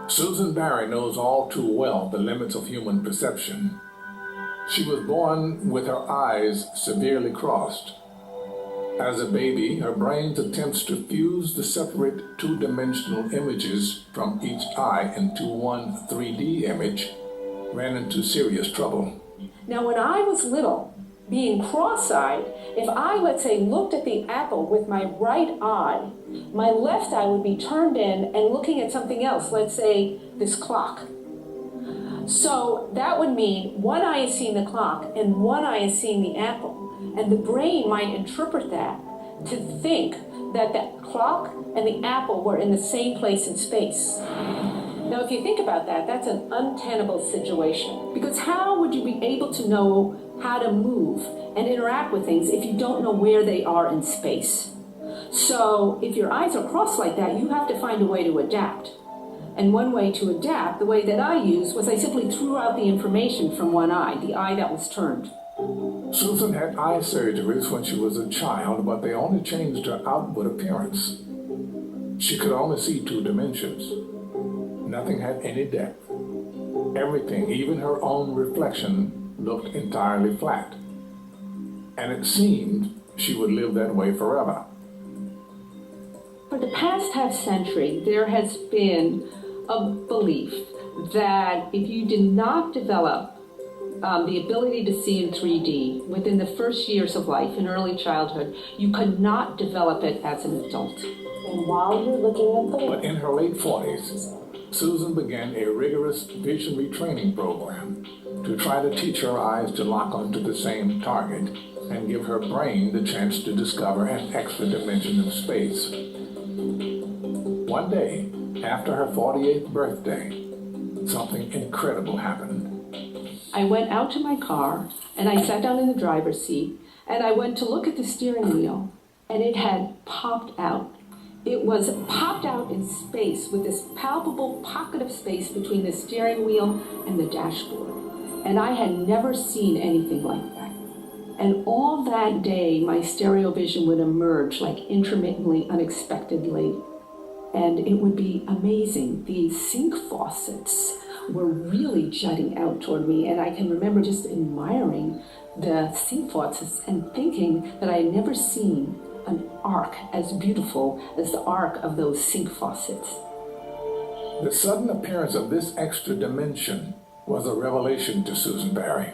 Susan Barry knows all too well the limits of human perception. She was born with her eyes severely crossed. As a baby, her brain's attempts to fuse the separate two-dimensional images from each eye into one 3D image ran into serious trouble. Now, when I was little, being cross-eyed, if I, let's say, looked at the apple with my right eye, my left eye would be turned in and looking at something else, let's say this clock. So that would mean one eye is seeing the clock and one eye is seeing the apple. And the brain might interpret that to think that the clock and the apple were in the same place in space. Now, if you think about that, that's an untenable situation. Because how would you be able to know how to move and interact with things if you don't know where they are in space? So if your eyes are crossed like that, you have to find a way to adapt. And one way to adapt, the way that I used, was I simply threw out the information from one eye, the eye that was turned. Susan had eye surgeries when she was a child, but they only changed her outward appearance. She could only see two dimensions. Nothing had any depth. Everything, even her own reflection, looked entirely flat. And it seemed she would live that way forever. For the past half-century, there has been a belief that if you did not develop the ability to see in 3D within the first years of life, in early childhood, you could not develop it as an adult. And while you're looking at the... But in her late 40s, Susan began a rigorous vision retraining program to try to teach her eyes to lock onto the same target and give her brain the chance to discover an extra dimension of space. One day, after her 48th birthday, something incredible happened. I went out to my car, and I sat down in the driver's seat, and I went to look at the steering wheel, and it had popped out. It was popped out in space with this palpable pocket of space between the steering wheel and the dashboard. And I had never seen anything like that. And all that day, my stereo vision would emerge like intermittently, unexpectedly. And it would be amazing. These sink faucets were really jutting out toward me, and I can remember just admiring the sink faucets and thinking that I had never seen an arc as beautiful as the arc of those sink faucets. The sudden appearance of this extra dimension was a revelation to Susan Barry.